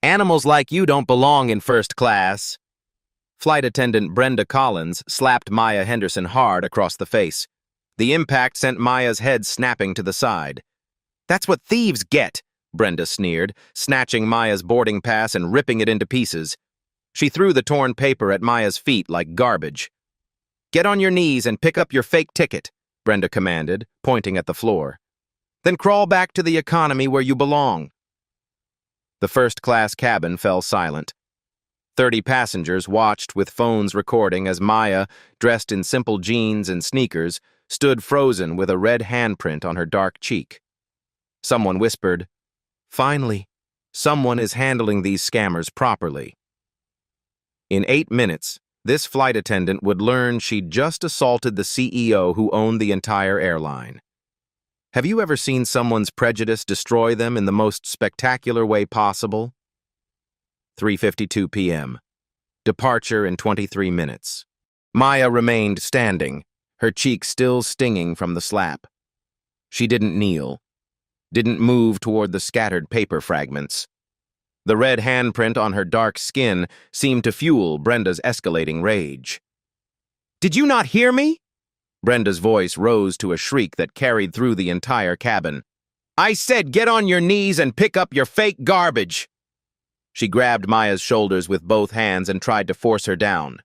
Animals like you don't belong in first class. Flight attendant Brenda Collins slapped Maya Henderson hard across the face. The impact sent Maya's head snapping to the side. That's what thieves get, Brenda sneered, snatching Maya's boarding pass and ripping it into pieces. She threw the torn paper at Maya's feet like garbage. Get on your knees and pick up your fake ticket, Brenda commanded, pointing at the floor. Then crawl back to the economy where you belong. The first-class cabin fell silent. 30 passengers watched with phones recording as Maya, dressed in simple jeans and sneakers, stood frozen with a red handprint on her dark cheek. Someone whispered, "Finally, someone is handling these scammers properly." In 8 minutes, this flight attendant would learn she'd just assaulted the CEO who owned the entire airline. Have you ever seen someone's prejudice destroy them in the most spectacular way possible? 3:52 p.m. Departure in 23 minutes. Maya remained standing, her cheek still stinging from the slap. She didn't kneel, didn't move toward the scattered paper fragments. The red handprint on her dark skin seemed to fuel Brenda's escalating rage. "Did you not hear me?" Brenda's voice rose to a shriek that carried through the entire cabin. "I said get on your knees and pick up your fake garbage!" She grabbed Maya's shoulders with both hands and tried to force her down.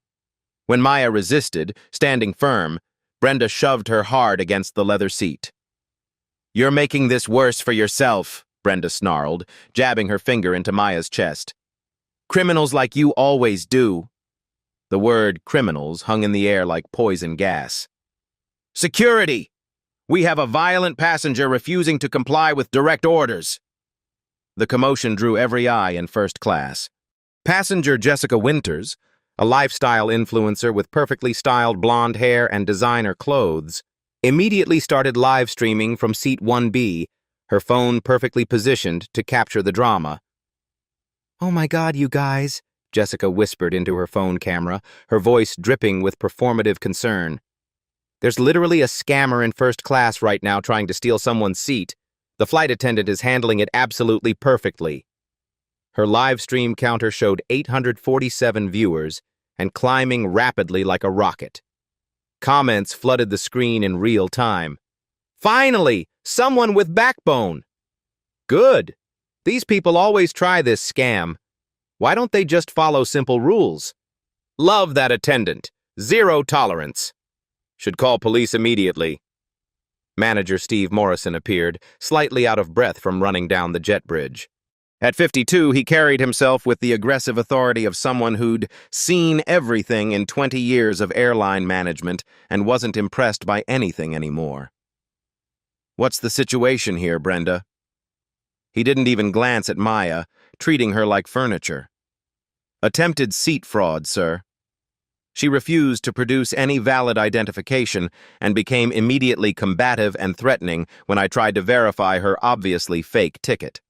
When Maya resisted, standing firm, Brenda shoved her hard against the leather seat. "You're making this worse for yourself," Brenda snarled, jabbing her finger into Maya's chest. "Criminals like you always do." The word criminals hung in the air like poison gas. "Security! We have a violent passenger refusing to comply with direct orders." The commotion drew every eye in first class. Passenger Jessica Winters, a lifestyle influencer with perfectly styled blonde hair and designer clothes, immediately started live streaming from seat 1B, her phone perfectly positioned to capture the drama. "Oh my God, you guys," Jessica whispered into her phone camera, her voice dripping with performative concern. "There's literally a scammer in first class right now trying to steal someone's seat. The flight attendant is handling it absolutely perfectly." Her live stream counter showed 847 viewers and climbing rapidly like a rocket. Comments flooded the screen in real time. "Finally, someone with backbone!" "Good. These people always try this scam. Why don't they just follow simple rules?" "Love that attendant. Zero tolerance. Should call police immediately." Manager Steve Morrison appeared, slightly out of breath from running down the jet bridge. At 52, he carried himself with the aggressive authority of someone who'd seen everything in 20 years of airline management and wasn't impressed by anything anymore. "What's the situation here, Brenda?" He didn't even glance at Maya, treating her like furniture. "Attempted seat fraud, sir." She refused to produce any valid identification and became immediately combative and threatening when I tried to verify her obviously fake ticket.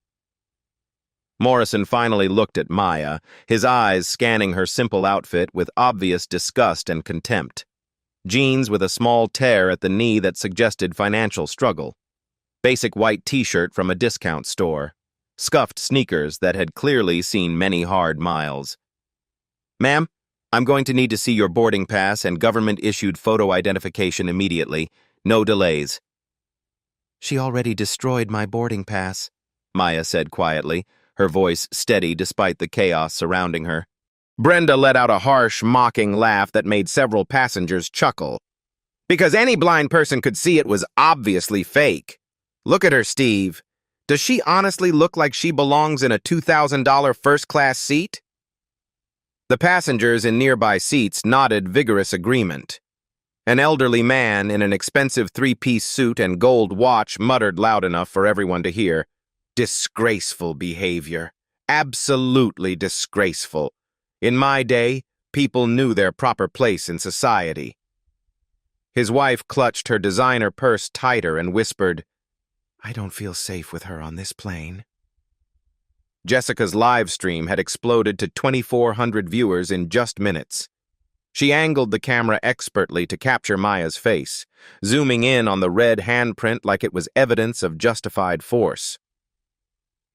Morrison finally looked at Maya, his eyes scanning her simple outfit with obvious disgust and contempt. Jeans with a small tear at the knee that suggested financial struggle. Basic white t-shirt from a discount store. Scuffed sneakers that had clearly seen many hard miles. "Ma'am, I'm going to need to see your boarding pass and government-issued photo identification immediately. No delays." "She already destroyed my boarding pass," Maya said quietly, her voice steady despite the chaos surrounding her. Brenda let out a harsh, mocking laugh that made several passengers chuckle. "Because any blind person could see it was obviously fake. Look at her, Steve. Does she honestly look like she belongs in a $2,000 first-class seat?" The passengers in nearby seats nodded vigorous agreement. An elderly man in an expensive three-piece suit and gold watch muttered loud enough for everyone to hear, "Disgraceful behavior. Absolutely disgraceful. In my day, people knew their proper place in society." His wife clutched her designer purse tighter and whispered, "I don't feel safe with her on this plane." Jessica's live stream had exploded to 2,400 viewers in just minutes. She angled the camera expertly to capture Maya's face, zooming in on the red handprint like it was evidence of justified force.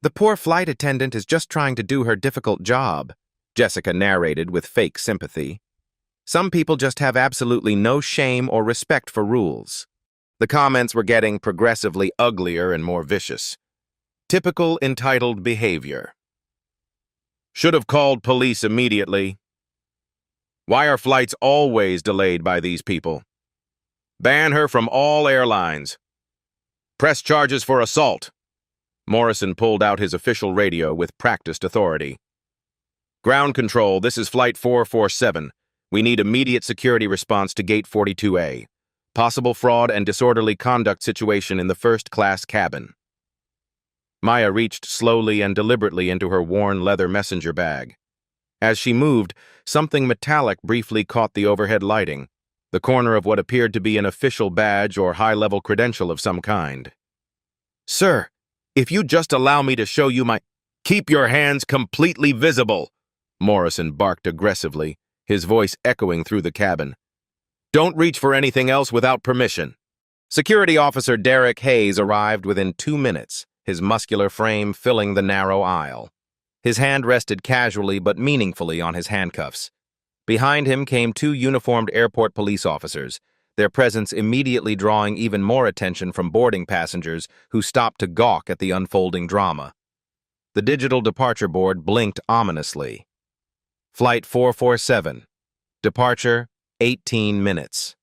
The poor flight attendant is just trying to do her difficult job, Jessica narrated with fake sympathy. Some people just have absolutely no shame or respect for rules. The comments were getting progressively uglier and more vicious. Typical entitled behavior. Should have called police immediately. Why are flights always delayed by these people? Ban her from all airlines. Press charges for assault. Morrison pulled out his official radio with practiced authority. Ground control, this is Flight 447. We need immediate security response to Gate 42A. Possible fraud and disorderly conduct situation in the first-class cabin. Maya reached slowly and deliberately into her worn leather messenger bag. As she moved, something metallic briefly caught the overhead lighting, the corner of what appeared to be an official badge or high-level credential of some kind. Sir, if you just allow me to show you my— Keep your hands completely visible, Morrison barked aggressively, his voice echoing through the cabin. Don't reach for anything else without permission. Security Officer Derek Hayes arrived within 2 minutes, his muscular frame filling the narrow aisle. His hand rested casually but meaningfully on his handcuffs. Behind him came 2 uniformed airport police officers, their presence immediately drawing even more attention from boarding passengers who stopped to gawk at the unfolding drama. The digital departure board blinked ominously. Flight 447. Departure, 18 minutes.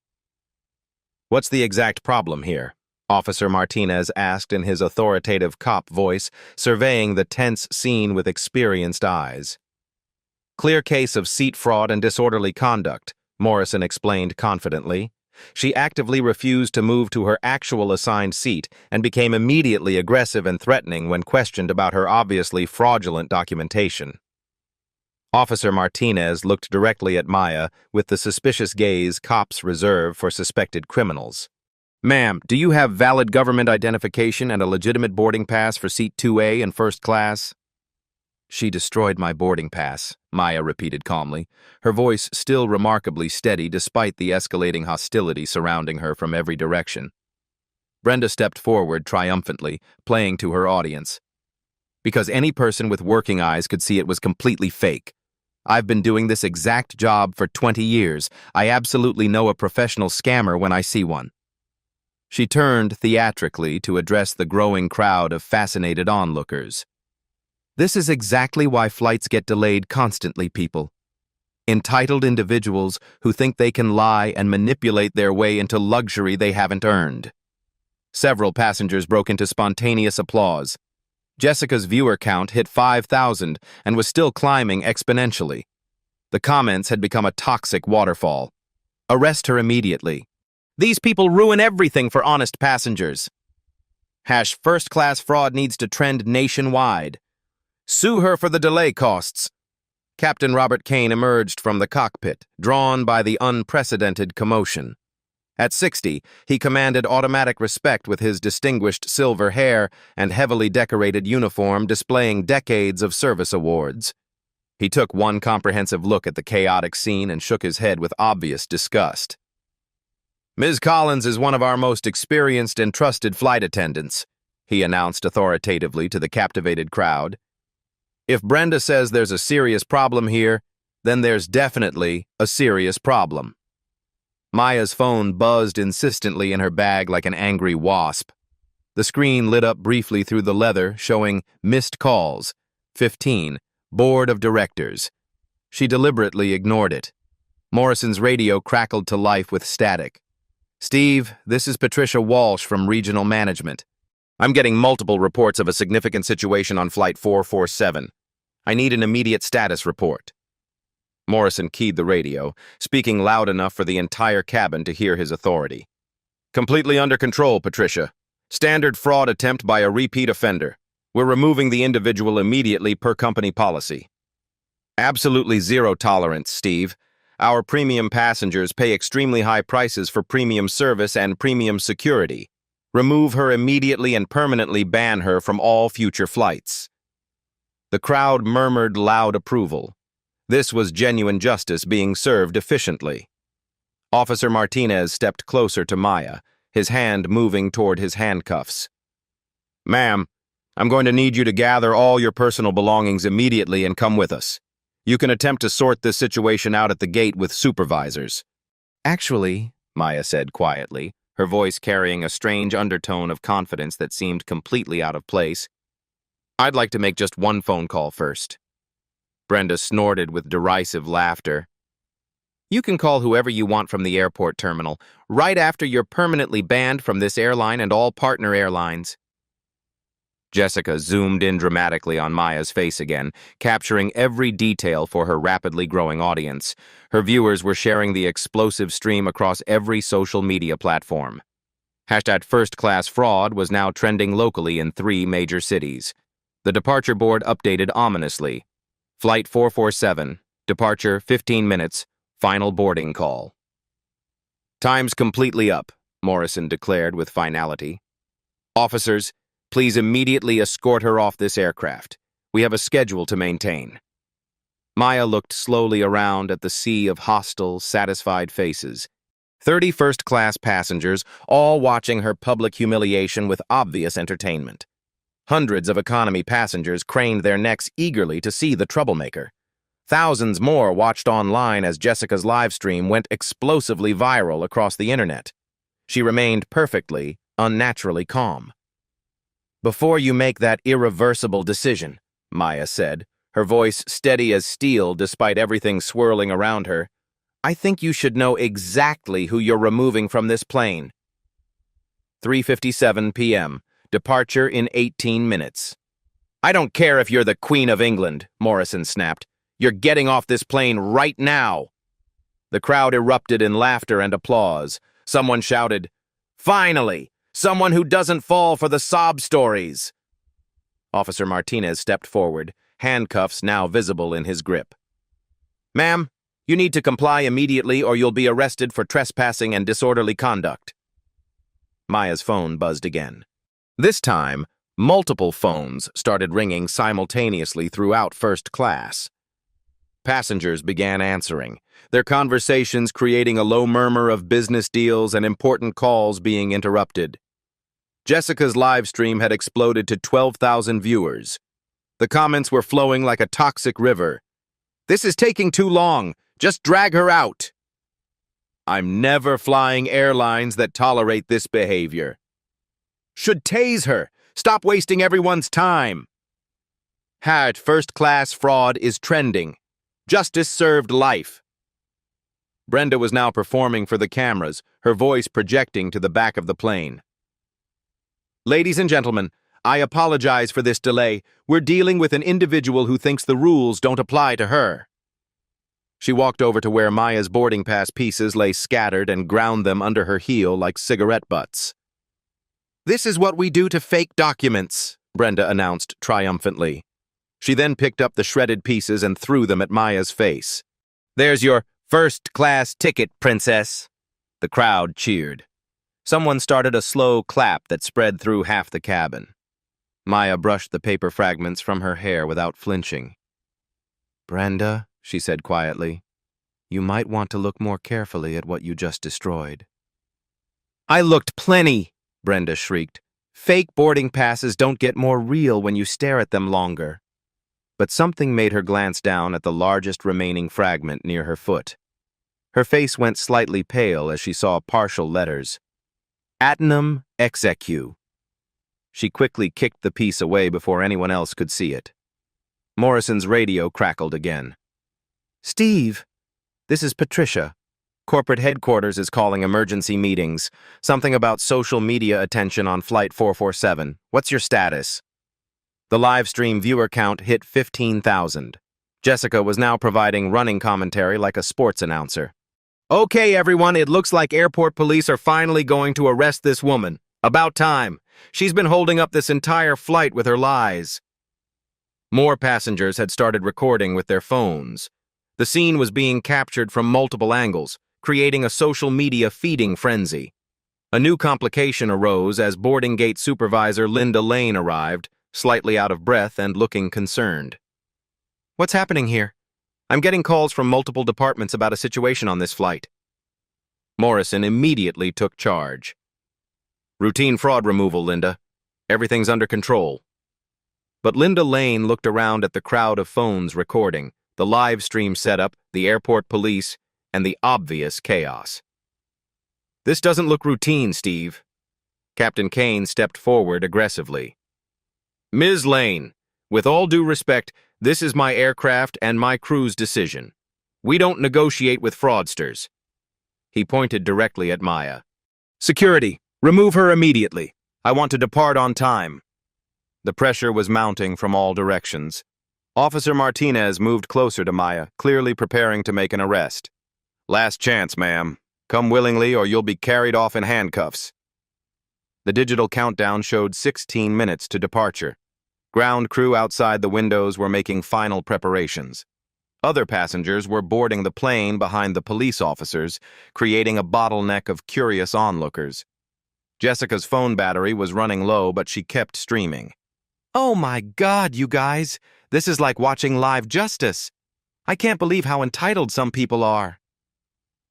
What's the exact problem here? Officer Martinez asked in his authoritative cop voice, surveying the tense scene with experienced eyes. Clear case of seat fraud and disorderly conduct, Morrison explained confidently. She actively refused to move to her actual assigned seat and became immediately aggressive and threatening when questioned about her obviously fraudulent documentation. Officer Martinez looked directly at Maya with the suspicious gaze cops reserve for suspected criminals. Ma'am, do you have valid government identification and a legitimate boarding pass for seat 2A in first class? She destroyed my boarding pass, Maya repeated calmly, her voice still remarkably steady despite the escalating hostility surrounding her from every direction. Brenda stepped forward triumphantly, playing to her audience. Because any person with working eyes could see it was completely fake. I've been doing this exact job for 20 years. I absolutely know a professional scammer when I see one. She turned theatrically to address the growing crowd of fascinated onlookers. This is exactly why flights get delayed constantly, people. Entitled individuals who think they can lie and manipulate their way into luxury they haven't earned. Several passengers broke into spontaneous applause. Jessica's viewer count hit 5,000 and was still climbing exponentially. The comments had become a toxic waterfall. Arrest her immediately. These people ruin everything for honest passengers. First-class fraud needs to trend nationwide. Sue her for the delay costs. Captain Robert Kane emerged from the cockpit, drawn by the unprecedented commotion. At 60, he commanded automatic respect with his distinguished silver hair and heavily decorated uniform displaying decades of service awards. He took one comprehensive look at the chaotic scene and shook his head with obvious disgust. Ms. Collins is one of our most experienced and trusted flight attendants, he announced authoritatively to the captivated crowd. If Brenda says there's a serious problem here, then there's definitely a serious problem. Maya's phone buzzed insistently in her bag like an angry wasp. The screen lit up briefly through the leather, showing missed calls, 15, board of directors. She deliberately ignored it. Morrison's radio crackled to life with static. Steve, this is Patricia Walsh from Regional Management. I'm getting multiple reports of a significant situation on Flight 447. I need an immediate status report. Morrison keyed the radio, speaking loud enough for the entire cabin to hear his authority. Completely under control, Patricia. Standard fraud attempt by a repeat offender. We're removing the individual immediately per company policy. Absolutely zero tolerance, Steve. Our premium passengers pay extremely high prices for premium service and premium security. Remove her immediately and permanently ban her from all future flights. The crowd murmured loud approval. This was genuine justice being served efficiently. Officer Martinez stepped closer to Maya, his hand moving toward his handcuffs. Ma'am, I'm going to need you to gather all your personal belongings immediately and come with us. You can attempt to sort this situation out at the gate with supervisors." "Actually," Maya said quietly, her voice carrying a strange undertone of confidence that seemed completely out of place, "I'd like to make just one phone call first." Brenda snorted with derisive laughter. "You can call whoever you want from the airport terminal, right after you're permanently banned from this airline and all partner airlines." Jessica zoomed in dramatically on Maya's face again, capturing every detail for her rapidly growing audience. Her viewers were sharing the explosive stream across every social media platform. Hashtag first-class fraud was now trending locally in 3 major cities. The departure board updated ominously. Flight 447, departure 15 minutes, final boarding call. "Time's completely up," Morrison declared with finality. "Officers, please immediately escort her off this aircraft. We have a schedule to maintain." Maya looked slowly around at the sea of hostile, satisfied faces. 30 first-class passengers, all watching her public humiliation with obvious entertainment. Hundreds of economy passengers craned their necks eagerly to see the troublemaker. Thousands more watched online as Jessica's live stream went explosively viral across the internet. She remained perfectly, unnaturally calm. "Before you make that irreversible decision," Maya said, her voice steady as steel despite everything swirling around her, "I think you should know exactly who you're removing from this plane." 3:57 p.m., departure in 18 minutes. "I don't care if you're the Queen of England," Morrison snapped. "You're getting off this plane right now." The crowd erupted in laughter and applause. Someone shouted, "Finally! Someone who doesn't fall for the sob stories." Officer Martinez stepped forward, handcuffs now visible in his grip. "Ma'am, you need to comply immediately or you'll be arrested for trespassing and disorderly conduct." Maya's phone buzzed again. This time, multiple phones started ringing simultaneously throughout first class. Passengers began answering, their conversations creating a low murmur of business deals and important calls being interrupted. Jessica's live stream had exploded to 12,000 viewers. The comments were flowing like a toxic river. "This is taking too long. Just drag her out." "I'm never flying airlines that tolerate this behavior." "Should tase her. Stop wasting everyone's time." "First-class fraud is trending. Justice served life." Brenda was now performing for the cameras, her voice projecting to the back of the plane. "Ladies and gentlemen, I apologize for this delay. We're dealing with an individual who thinks the rules don't apply to her." She walked over to where Maya's boarding pass pieces lay scattered and ground them under her heel like cigarette butts. "This is what we do to fake documents," Brenda announced triumphantly. She then picked up the shredded pieces and threw them at Maya's face. "There's your first-class ticket, princess." The crowd cheered. Someone started a slow clap that spread through half the cabin. Maya brushed the paper fragments from her hair without flinching. "Brenda," she said quietly, "you might want to look more carefully at what you just destroyed." "I looked plenty," Brenda shrieked. "Fake boarding passes don't get more real when you stare at them longer." But something made her glance down at the largest remaining fragment near her foot. Her face went slightly pale as she saw partial letters. "Attendant execu." She quickly kicked the piece away before anyone else could see it. Morrison's radio crackled again. "Steve, this is Patricia. Corporate headquarters is calling emergency meetings. Something about social media attention on Flight 447. What's your status?" The live stream viewer count hit 15,000. Jessica was now providing running commentary like a sports announcer. "Okay, everyone, it looks like airport police are finally going to arrest this woman. About time. She's been holding up this entire flight with her lies." More passengers had started recording with their phones. The scene was being captured from multiple angles, creating a social media feeding frenzy. A new complication arose as boarding gate supervisor Linda Lane arrived, slightly out of breath and looking concerned. "What's happening here? I'm getting calls from multiple departments about a situation on this flight." Morrison immediately took charge. "Routine fraud removal, Linda. Everything's under control." But Linda Lane looked around at the crowd of phones recording, the live stream setup, the airport police, and the obvious chaos. "This doesn't look routine, Steve." Captain Kane stepped forward aggressively. "Ms. Lane, with all due respect, this is my aircraft and my crew's decision. We don't negotiate with fraudsters." He pointed directly at Maya. "Security, remove her immediately. I want to depart on time." The pressure was mounting from all directions. Officer Martinez moved closer to Maya, clearly preparing to make an arrest. "Last chance, ma'am. Come willingly or you'll be carried off in handcuffs." The digital countdown showed 16 minutes to departure. Ground crew outside the windows were making final preparations. Other passengers were boarding the plane behind the police officers, creating a bottleneck of curious onlookers. Jessica's phone battery was running low, but she kept streaming. "Oh my God, you guys! This is like watching live justice. I can't believe how entitled some people are."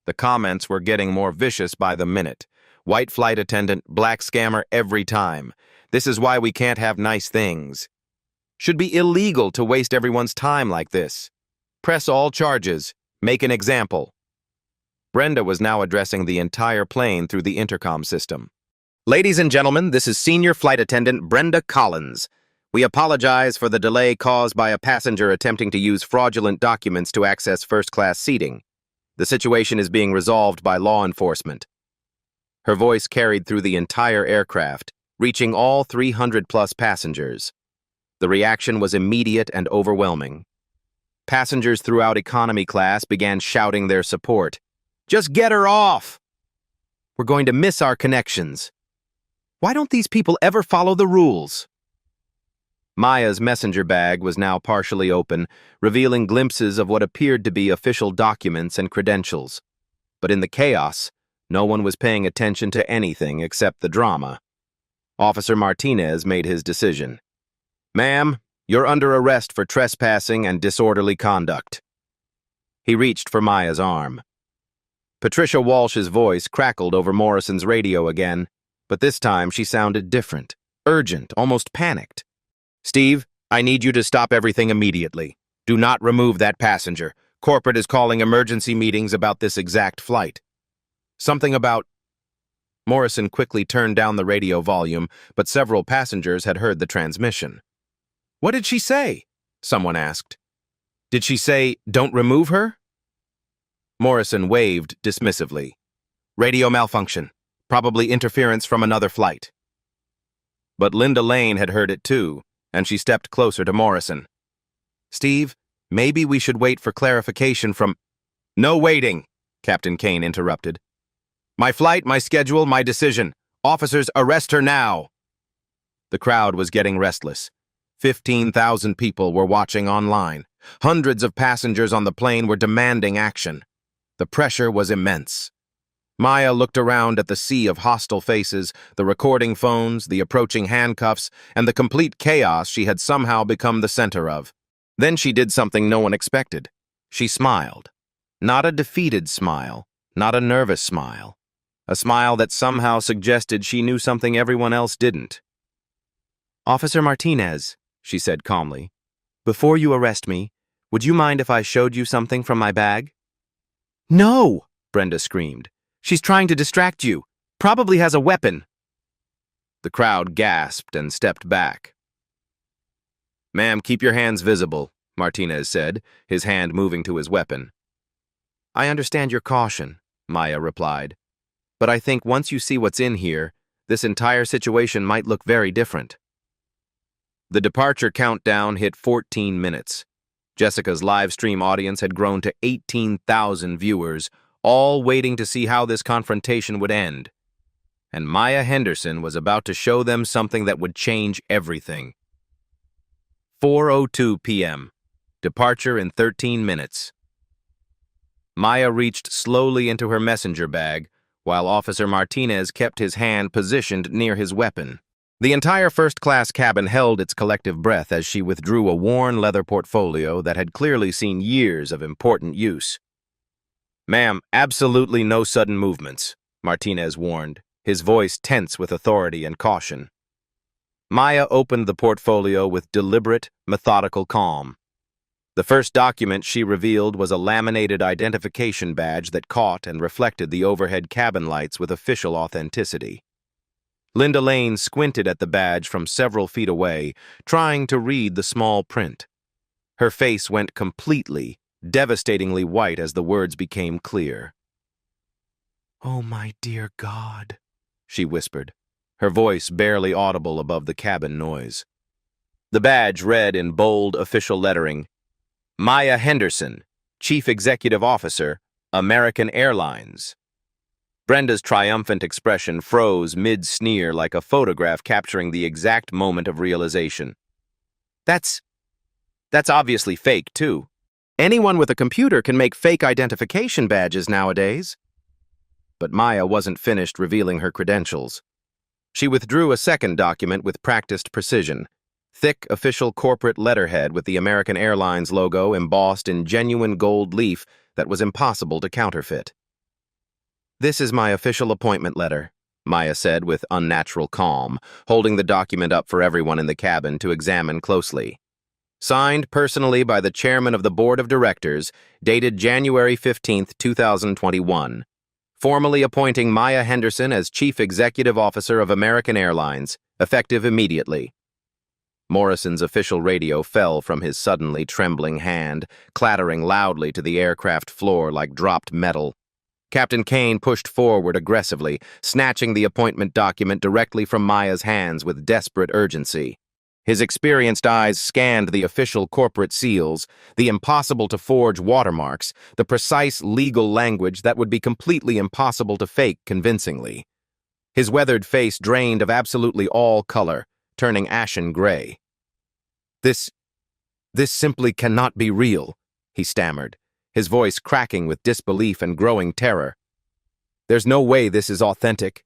The comments were getting more vicious by the minute. "White flight attendant, black scammer every time. This is why we can't have nice things. Should be illegal to waste everyone's time like this. Press all charges. Make an example." Brenda was now addressing the entire plane through the intercom system. "Ladies and gentlemen, this is Senior Flight Attendant Brenda Collins. We apologize for the delay caused by a passenger attempting to use fraudulent documents to access first-class seating. The situation is being resolved by law enforcement." Her voice carried through the entire aircraft, reaching all 300-plus passengers. The reaction was immediate and overwhelming. Passengers throughout economy class began shouting their support. "Just get her off! We're going to miss our connections. Why don't these people ever follow the rules?" Maya's messenger bag was now partially open, revealing glimpses of what appeared to be official documents and credentials. But in the chaos, no one was paying attention to anything except the drama. Officer Martinez made his decision. "Ma'am, you're under arrest for trespassing and disorderly conduct." He reached for Maya's arm. Patricia Walsh's voice crackled over Morrison's radio again, but this time she sounded different, urgent, almost panicked. "Steve, I need you to stop everything immediately. Do not remove that passenger. Corporate is calling emergency meetings about this exact flight." "Something about—" Morrison quickly turned down the radio volume, but several passengers had heard the transmission. "What did she say?" someone asked. "Did she say, 'Don't remove her'?" Morrison waved dismissively. "Radio malfunction. Probably interference from another flight." But Linda Lane had heard it too, and she stepped closer to Morrison. "Steve, maybe we should wait for clarification from—" "No waiting," Captain Kane interrupted. "My flight, my schedule, my decision. Officers, arrest her now." The crowd was getting restless. 15,000 people were watching online. Hundreds of passengers on the plane were demanding action. The pressure was immense. Maya looked around at the sea of hostile faces, the recording phones, the approaching handcuffs, and the complete chaos she had somehow become the center of. Then she did something no one expected. She smiled. Not a defeated smile, not a nervous smile. A smile that somehow suggested she knew something everyone else didn't. "Officer Martinez," she said calmly, "before you arrest me, would you mind if I showed you something from my bag?" "No!" Brenda screamed. "She's trying to distract you. Probably has a weapon." The crowd gasped and stepped back. "Ma'am, keep your hands visible," Martinez said, his hand moving to his weapon. "I understand your caution," Maya replied. "But I think once you see what's in here, this entire situation might look very different." The departure countdown hit 14 minutes. Jessica's live stream audience had grown to 18,000 viewers, all waiting to see how this confrontation would end. And Maya Henderson was about to show them something that would change everything. 4:02 p.m. Departure in 13 minutes. Maya reached slowly into her messenger bag, while Officer Martinez kept his hand positioned near his weapon. The entire first-class cabin held its collective breath as she withdrew a worn leather portfolio that had clearly seen years of important use. "Ma'am, absolutely no sudden movements," Martinez warned, his voice tense with authority and caution. Maya opened the portfolio with deliberate, methodical calm. The first document she revealed was a laminated identification badge that caught and reflected the overhead cabin lights with official authenticity. Linda Lane squinted at the badge from several feet away, trying to read the small print. Her face went completely, devastatingly white as the words became clear. "Oh, my dear God," she whispered, her voice barely audible above the cabin noise. The badge read in bold official lettering, "Maya Henderson, Chief Executive Officer, American Airlines." Brenda's triumphant expression froze mid-sneer like a photograph capturing the exact moment of realization. That's obviously fake, too. Anyone with a computer can make fake identification badges nowadays. But Maya wasn't finished revealing her credentials. She withdrew a second document with practiced precision. Thick, official corporate letterhead with the American Airlines logo embossed in genuine gold leaf that was impossible to counterfeit. "This is my official appointment letter," Maya said with unnatural calm, holding the document up for everyone in the cabin to examine closely. Signed personally by the chairman of the board of directors, dated January 15, 2021. Formally appointing Maya Henderson as Chief Executive Officer of American Airlines, effective immediately. Morrison's official radio fell from his suddenly trembling hand, clattering loudly to the aircraft floor like dropped metal. Captain Kane pushed forward aggressively, snatching the appointment document directly from Maya's hands with desperate urgency. His experienced eyes scanned the official corporate seals, the impossible-to-forge watermarks, the precise legal language that would be completely impossible to fake convincingly. His weathered face drained of absolutely all color, turning ashen gray. This simply cannot be real," he stammered, his voice cracking with disbelief and growing terror. "There's no way this is authentic."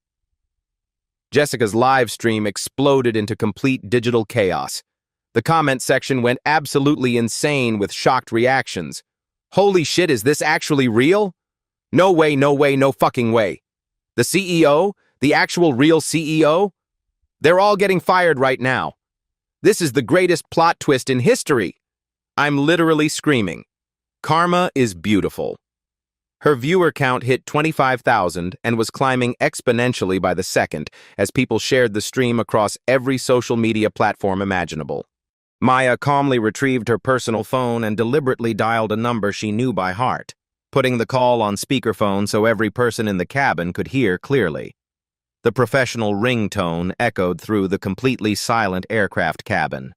Jessica's live stream exploded into complete digital chaos. The comment section went absolutely insane with shocked reactions. "Holy shit, is this actually real? No way, no way, no fucking way. The CEO? The actual real CEO? They're all getting fired right now. This is the greatest plot twist in history." I'm literally screaming. Karma is beautiful. Her viewer count hit 25,000 and was climbing exponentially by the second as people shared the stream across every social media platform imaginable. Maya calmly retrieved her personal phone and deliberately dialed a number she knew by heart, putting the call on speakerphone so every person in the cabin could hear clearly. The professional ringtone echoed through the completely silent aircraft cabin.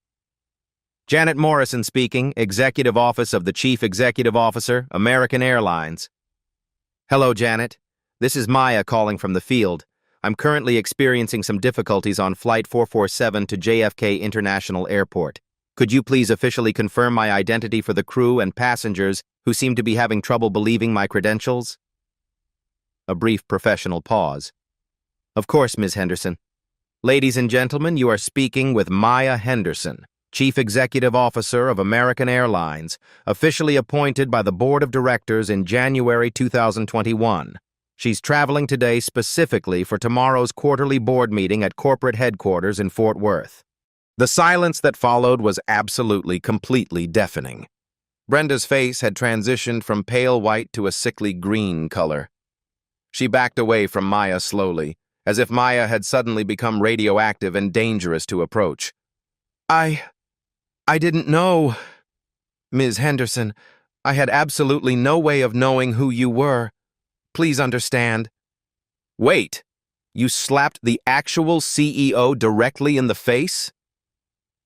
"Janet Morrison speaking, Executive Office of the Chief Executive Officer, American Airlines." "Hello, Janet. This is Maya calling from the field. I'm currently experiencing some difficulties on Flight 447 to JFK International Airport. Could you please officially confirm my identity for the crew and passengers who seem to be having trouble believing my credentials?" A brief professional pause. "Of course, Ms. Henderson. Ladies and gentlemen, you are speaking with Maya Henderson, Chief Executive Officer of American Airlines, officially appointed by the Board of Directors in January 2021. She's traveling today specifically for tomorrow's quarterly board meeting at corporate headquarters in Fort Worth." The silence that followed was absolutely, completely deafening. Brenda's face had transitioned from pale white to a sickly green color. She backed away from Maya slowly, as if Maya had suddenly become radioactive and dangerous to approach. I didn't know, Ms. Henderson. I had absolutely no way of knowing who you were. Please understand." "Wait, you slapped the actual CEO directly in the face?"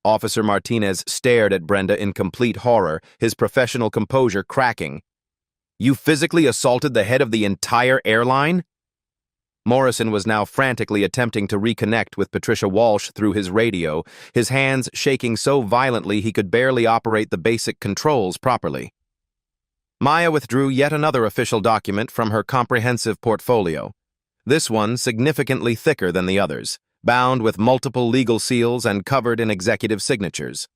Officer Martinez stared at Brenda in complete horror, his professional composure cracking. "You physically assaulted the head of the entire airline?" Morrison was now frantically attempting to reconnect with Patricia Walsh through his radio, his hands shaking so violently he could barely operate the basic controls properly. Maya withdrew yet another official document from her comprehensive portfolio, this one significantly thicker than the others, bound with multiple legal seals and covered in executive signatures.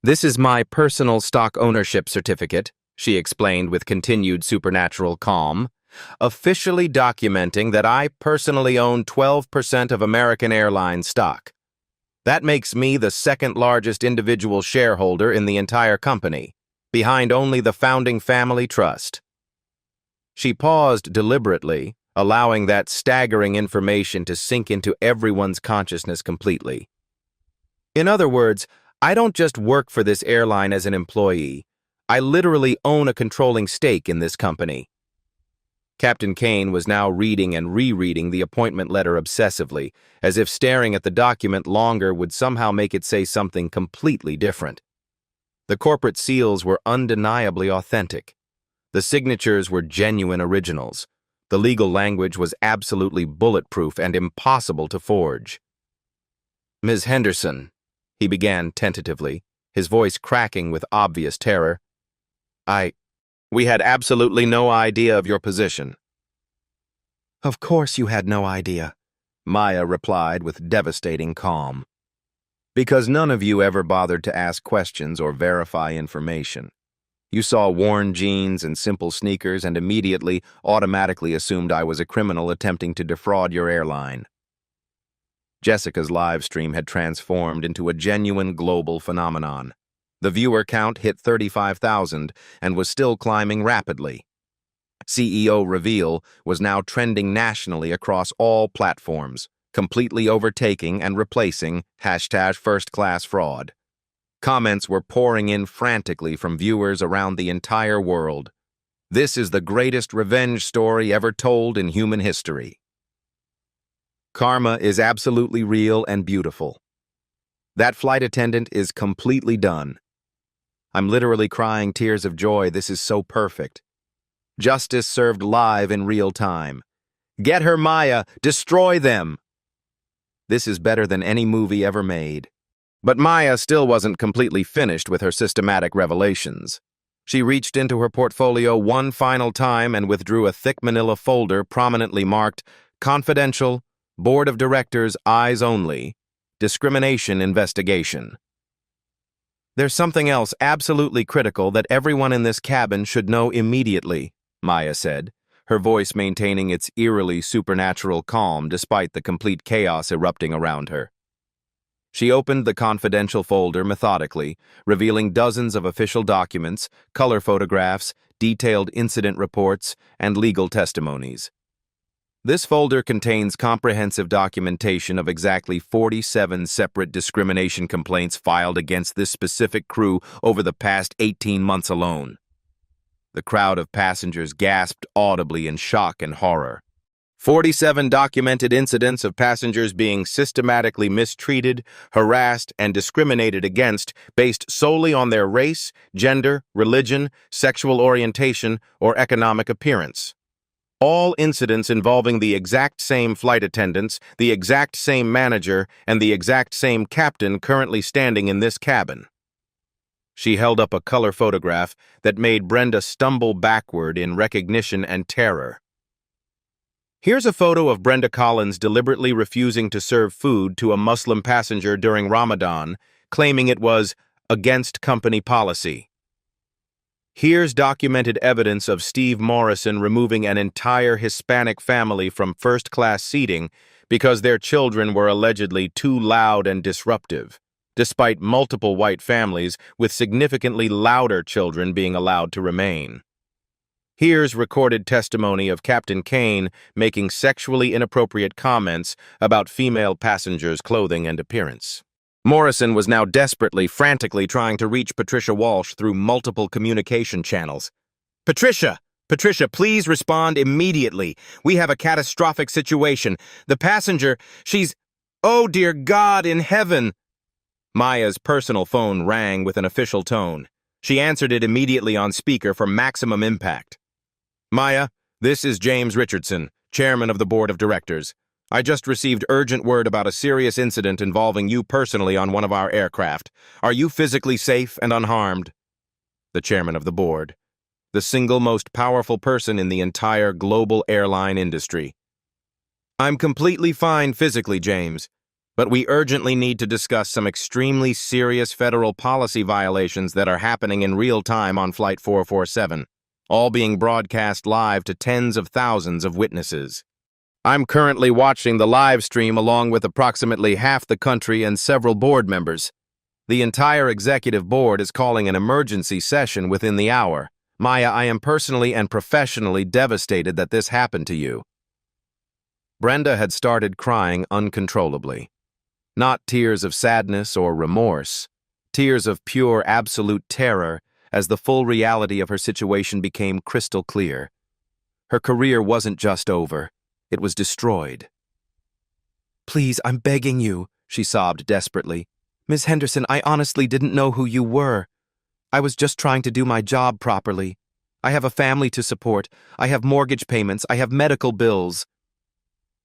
"This is my personal stock ownership certificate," she explained with continued supernatural calm, "officially documenting that I personally own 12% of American Airlines stock. That makes me the second largest individual shareholder in the entire company, behind only the founding family trust. She paused deliberately, allowing that staggering information to sink into everyone's consciousness completely. In other words, I don't just work for this airline as an employee. I literally own a controlling stake in this company. Captain Kane was now reading and rereading the appointment letter obsessively, as if staring at the document longer would somehow make it say something completely different. The corporate seals were undeniably authentic. The signatures were genuine originals. The legal language was absolutely bulletproof and impossible to forge. "Ms. Henderson," he began tentatively, his voice cracking with obvious terror. We had absolutely no idea of your position." "Of course you had no idea," Maya replied with devastating calm. "Because none of you ever bothered to ask questions or verify information. You saw worn jeans and simple sneakers and immediately, automatically assumed I was a criminal attempting to defraud your airline." Jessica's live stream had transformed into a genuine global phenomenon. The viewer count hit 35,000 and was still climbing rapidly. CEO reveal was now trending nationally across all platforms, completely overtaking and replacing #first-class-fraud. Comments were pouring in frantically from viewers around the entire world. This is the greatest revenge story ever told in human history. Karma is absolutely real and beautiful. That flight attendant is completely done. I'm literally crying tears of joy. This is so perfect. Justice served live in real time. Get her, Maya! Destroy them! This is better than any movie ever made. But Maya still wasn't completely finished with her systematic revelations. She reached into her portfolio one final time and withdrew a thick manila folder prominently marked Confidential, Board of Directors, Eyes Only, Discrimination Investigation. "There's something else absolutely critical that everyone in this cabin should know immediately," Maya said, her voice maintaining its eerily supernatural calm despite the complete chaos erupting around her. She opened the confidential folder methodically, revealing dozens of official documents, color photographs, detailed incident reports, and legal testimonies. This folder contains comprehensive documentation of exactly 47 separate discrimination complaints filed against this specific crew over the past 18 months alone. The crowd of passengers gasped audibly in shock and horror. 47 documented incidents of passengers being systematically mistreated, harassed, and discriminated against based solely on their race, gender, religion, sexual orientation, or economic appearance. All incidents involving the exact same flight attendants, the exact same manager, and the exact same captain currently standing in this cabin. She held up a color photograph that made Brenda stumble backward in recognition and terror. Here's a photo of Brenda Collins deliberately refusing to serve food to a Muslim passenger during Ramadan, claiming it was against company policy. Here's documented evidence of Steve Morrison removing an entire Hispanic family from first-class seating because their children were allegedly too loud and disruptive, despite multiple white families with significantly louder children being allowed to remain. Here's recorded testimony of Captain Kane making sexually inappropriate comments about female passengers' clothing and appearance. Morrison was now desperately, frantically trying to reach Patricia Walsh through multiple communication channels. Patricia, please respond immediately. We have a catastrophic situation. The passenger, she's... Oh, dear God in heaven!" Maya's personal phone rang with an official tone. She answered it immediately on speaker for maximum impact. "Maya, this is James Richardson, chairman of the board of directors. I just received urgent word about a serious incident involving you personally on one of our aircraft. Are you physically safe and unharmed?" The chairman of the board, the single most powerful person in the entire global airline industry. "I'm completely fine physically, James, but we urgently need to discuss some extremely serious federal policy violations that are happening in real time on Flight 447, all being broadcast live to tens of thousands of witnesses." I'm currently watching the live stream along with approximately half the country and several board members. The entire executive board is calling an emergency session within the hour. Maya, I am personally and professionally devastated that this happened to you." Brenda had started crying uncontrollably. Not tears of sadness or remorse, tears of pure, absolute terror as the full reality of her situation became crystal clear. Her career wasn't just over, it was destroyed. "Please, I'm begging you," she sobbed desperately. "Miss Henderson, I honestly didn't know who you were. I was just trying to do my job properly. I have a family to support. I have mortgage payments. I have medical bills."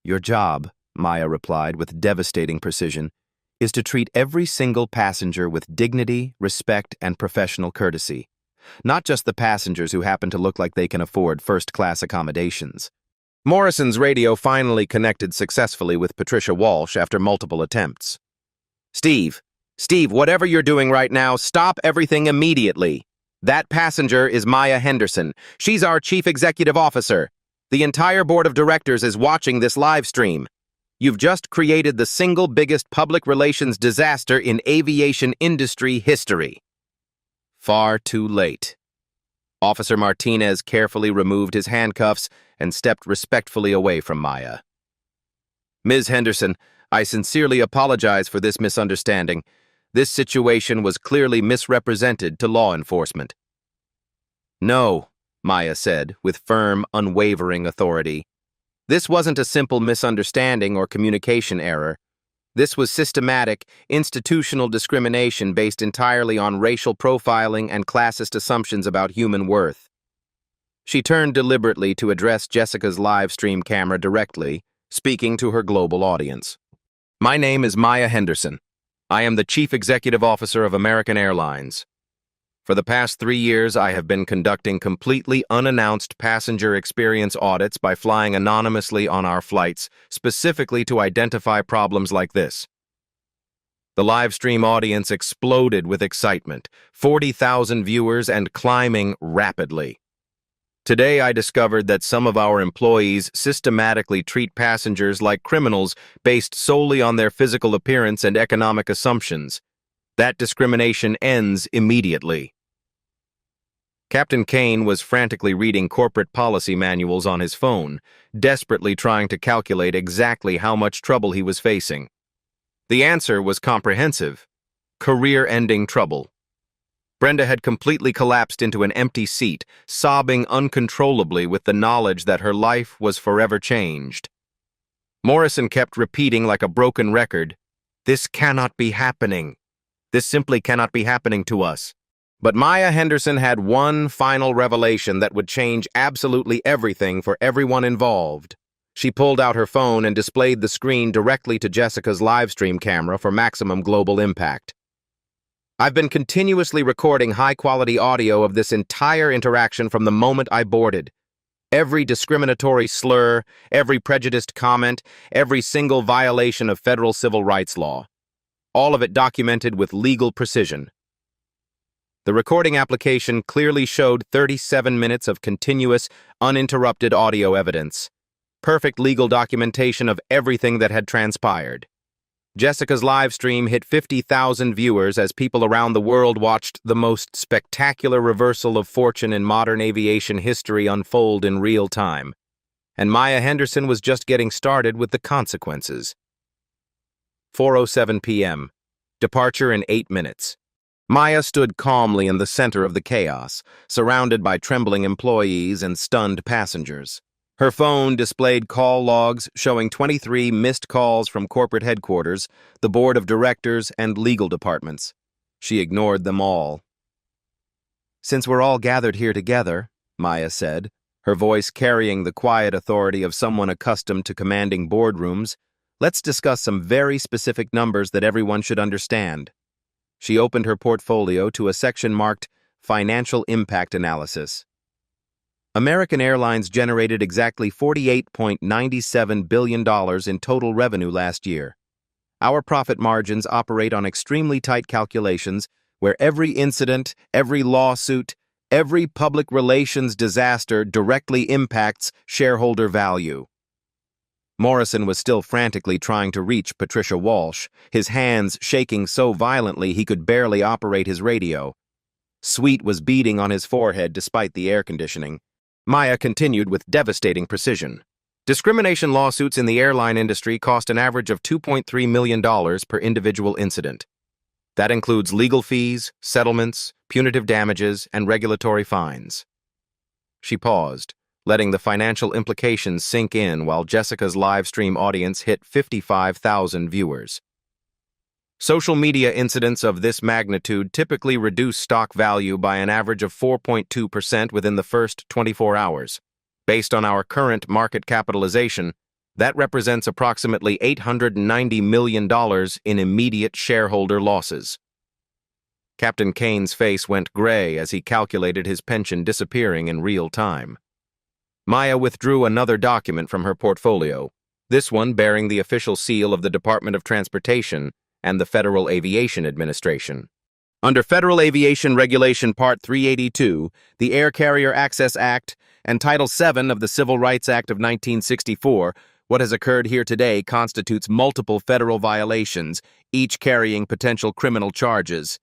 "Your job," Maya replied with devastating precision, "is to treat every single passenger with dignity, respect, and professional courtesy. Not just the passengers who happen to look like they can afford first-class accommodations." Morrison's radio finally connected successfully with Patricia Walsh after multiple attempts. Steve, whatever you're doing right now, stop everything immediately. That passenger is Maya Henderson. She's our chief executive officer. The entire board of directors is watching this live stream. You've just created the single biggest public relations disaster in aviation industry history." Far too late. Officer Martinez carefully removed his handcuffs and stepped respectfully away from Maya. "Ms. Henderson, I sincerely apologize for this misunderstanding. This situation was clearly misrepresented to law enforcement." "No," Maya said, with firm, unwavering authority. "This wasn't a simple misunderstanding or communication error. This was systematic, institutional discrimination based entirely on racial profiling and classist assumptions about human worth." She turned deliberately to address Jessica's live stream camera directly, speaking to her global audience. "My name is Maya Henderson. I am the Chief Executive Officer of American Airlines. For the past 3 years, I have been conducting completely unannounced passenger experience audits by flying anonymously on our flights, specifically to identify problems like this." The live stream audience exploded with excitement, 40,000 viewers and climbing rapidly. "Today I discovered that some of our employees systematically treat passengers like criminals based solely on their physical appearance and economic assumptions. That discrimination ends immediately." Captain Kane was frantically reading corporate policy manuals on his phone, desperately trying to calculate exactly how much trouble he was facing. The answer was comprehensive: career-ending trouble. Brenda had completely collapsed into an empty seat, sobbing uncontrollably with the knowledge that her life was forever changed. Morrison kept repeating like a broken record, "This cannot be happening. This simply cannot be happening to us." But Maya Henderson had one final revelation that would change absolutely everything for everyone involved. She pulled out her phone and displayed the screen directly to Jessica's live stream camera for maximum global impact. "I've been continuously recording high-quality audio of this entire interaction from the moment I boarded. Every discriminatory slur, every prejudiced comment, every single violation of federal civil rights law. All of it documented with legal precision." The recording application clearly showed 37 minutes of continuous, uninterrupted audio evidence. Perfect legal documentation of everything that had transpired. Jessica's live stream hit 50,000 viewers as people around the world watched the most spectacular reversal of fortune in modern aviation history unfold in real time. And Maya Henderson was just getting started with the consequences. 4:07 p.m. Departure in 8 minutes. Maya stood calmly in the center of the chaos, surrounded by trembling employees and stunned passengers. Her phone displayed call logs showing 23 missed calls from corporate headquarters, the board of directors, and legal departments. She ignored them all. "Since we're all gathered here together," Maya said, her voice carrying the quiet authority of someone accustomed to commanding boardrooms, "let's discuss some very specific numbers that everyone should understand." She opened her portfolio to a section marked Financial Impact Analysis. American Airlines generated exactly $48.97 billion in total revenue last year. Our profit margins operate on extremely tight calculations where every incident, every lawsuit, every public relations disaster directly impacts shareholder value. Morrison was still frantically trying to reach Patricia Walsh, his hands shaking so violently he could barely operate his radio. Sweat was beading on his forehead despite the air conditioning. Maya continued with devastating precision. Discrimination lawsuits in the airline industry cost an average of $2.3 million per individual incident. That includes legal fees, settlements, punitive damages, and regulatory fines. She paused, letting the financial implications sink in while Jessica's live stream audience hit 55,000 viewers. Social media incidents of this magnitude typically reduce stock value by an average of 4.2% within the first 24 hours. Based on our current market capitalization, that represents approximately $890 million in immediate shareholder losses. Captain Kane's face went gray as he calculated his pension disappearing in real time. Maya withdrew another document from her portfolio, this one bearing the official seal of the Department of Transportation and the Federal Aviation Administration. Under Federal Aviation Regulation Part 382, the Air Carrier Access Act, and Title VII of the Civil Rights Act of 1964, what has occurred here today constitutes multiple federal violations, each carrying potential criminal charges.